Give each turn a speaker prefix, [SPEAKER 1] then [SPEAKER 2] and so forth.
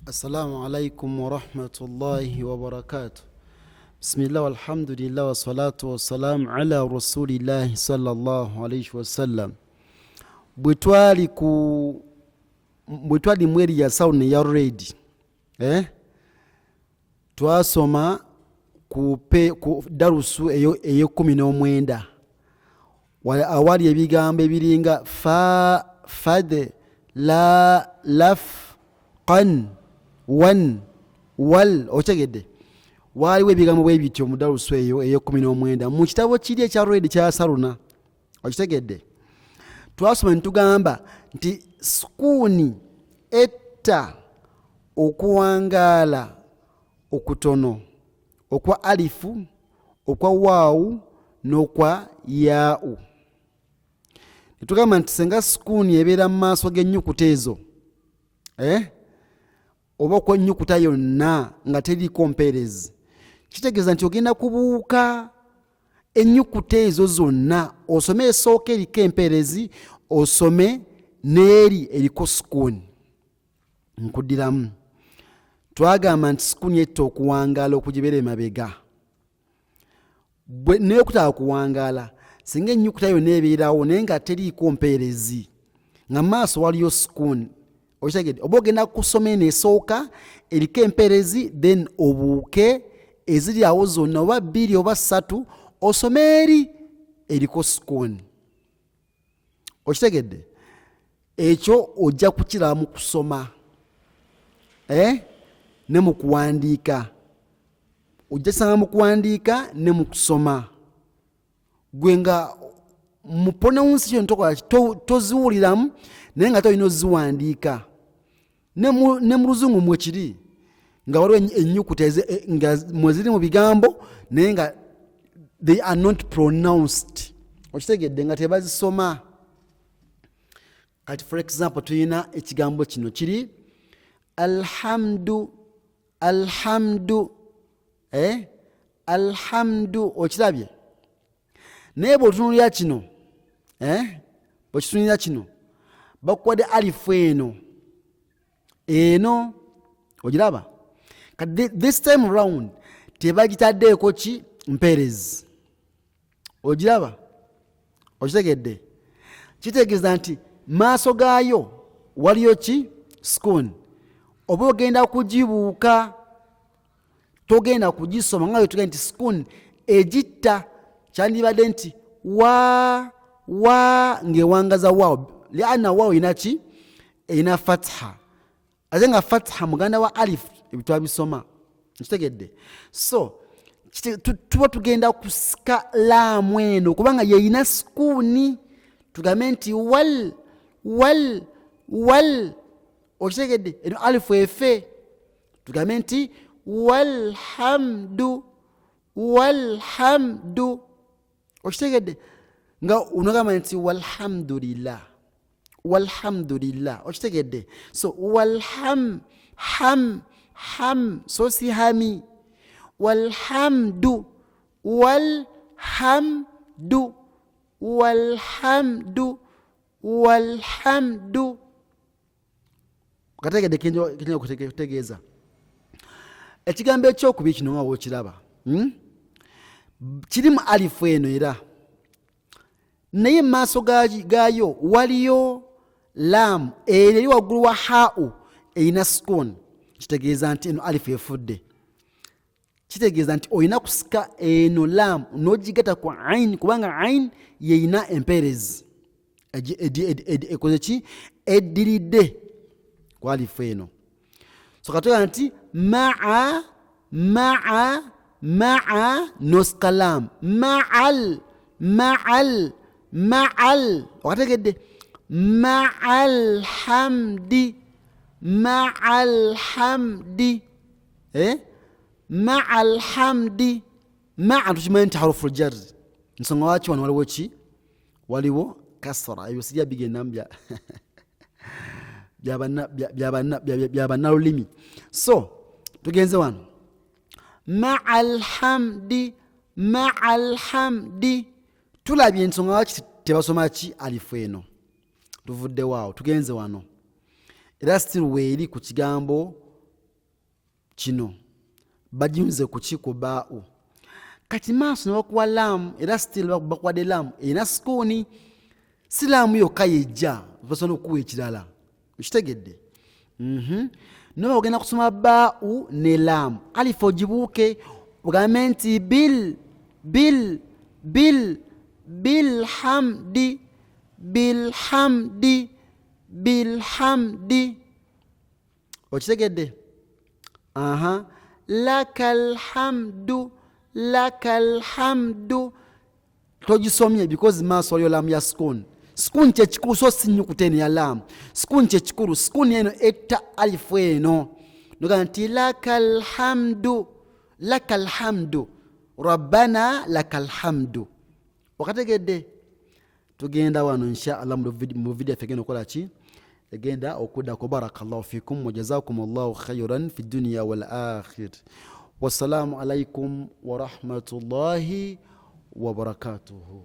[SPEAKER 1] Assalamu alaikum wa rahmatullahi wa barakatuh. Bismillah walhamdulillah wa salatu wa salam ala rasulillahi sallallahu alayhi wa sallam. Bwetwali mweri ya sauni ya ready. Twasoma ku darusu eyo 19. Awali ebigambo ebiringa fa, fad, la, laf, qan, wan, wal. Otegedde waliwo ebigambo bwe bityo mu darusu eyo 19 mu kitabo kiri ekya ready kya Saruna. Okitegedde twasoma ntugamba nti sukuni etta okuwangaala okutono okwa alifu, okwa waawu n'okwa yaa'u. Netugamba nti senga sukuni ebeera mu maaso g'ennyukuta ezo oba kwa nnyukuta yonna nga teriko mpeerezi, kitegeeza nti ogenda kubuuka ennyukuta ezo zonna, osome esooka eriko empeerezi, osome n'eri eriko sukuni. Nkuddiramu, twagamba nti sukuni etta okuwangaala okugibera emabega. Naye okutaba kuwangaala singa ennyukuta yonna ebeerawo naye nga teriiko mpeerezi, nga maaso waliyo sukuni, okitegedde, oba ogenda kusoma eno esooka eriko empeerezi then obuuke eziri awo zonna oba 2 oba 3 osome eri eriko sukuni. Okitegedde, ekyo ojja kukiraba mu kusoma ne mu kuwandiika. Ojja kisanga mu kuwandiika ne mu kusoma. Gwe nga mu pronunciation toziwuliramu naye nga tolina oziwandiika. Ne mu Luzungu mwe kiri nga waliwo ennyukuta nga mweziri mu bigambo naye nga they are not pronounced. Okitegedde nga tebazisoma. Kati for example tulina ekigambo kino kiri alhamdu, alhamdu, alhamdu. Okirabye? Naye bw'otunuulira kino bw'okitunulira kino bakuwadde alifu eno ogiraba? Kati this time round tebagitaddeeko ki? Mpeerezi. Ogiraba? Okitegedde? Kitegeeza nti maaso gaayo waliyo ki? Sukuni. Oba ogenda kugibuuka togenda kugisoma nga wetugenda nti sukuni egitta kyandibadde nti wa ng'ewangaza waawo, lianna waawo ina ki? Ina fatha. Ate nga fatha muganda wa alif ebitwabisoma. Kitegedde? So tuba tugenda kusika laamu eno kubanga yeina sukuni, tugambe nti wal. Okitegedde? Eno alifu efe tugambe nti walhamdu. Okitegedde? Nga unagamba nti walhamdulillah. Okitegedde? So so si hami. Walhamdu. Kategedde kinyo kutegeeza ekigambo ekyokubiri kino nga bw'okiraba kirimu alifu eno era naye mu maaso gaayo waliyo laamu eri waggulu wa haa'u erina sukuni. Kitegeeza nti eno alifu efudde. Kitegeeza nti olina kusika eno laamu n'ogigata ku ain kubanga ain yeina empeerezi ekoze ki? Eddiridde ku alifu eno. So katugamba nti ma'a nosika laamu ma'al. Okategedde? Ma'al hamdi. Ma'a tukimanyi nti harufu jarri. Nsonga waki wano waliwo ki? Waliwo kasra. Ebyo sijja bigendamu byabannalulimi. So tugenze wano ma'al hamdi. Tulabye ensonga waki tebasoma ki? Alifu eno. Tuvudde waawo tugenze wano era still weeri ku kigambo kino bajunze kuchiko ba'u kati maaso n'okuwa laamu era still bakwadde laamu erina sukuuni si laamu yokka yejja basobola okuwa ekirala kitegedde noba ogenda kusoma ba'u ne laamu alifu ogibuuke ogambe nti bilhamdi okitegedde lakal hamdu togisomye because maaso waliyo laamu ya sukun sukun kyekikulu so si nnyukuta eno ya laamu sukun kyekikulu sukun eno etta alifu eno noga nti lakal hamdu rabbana lakal hamdu wakategedde tugenda wano inshallah mu video yaffe egenda okukola ki egenda okuddako barakallahu fikum wa jazakumullahu khairan fi dunya wal akhir wassalamu alaikum wa rahmatullahi wa barakatuhu.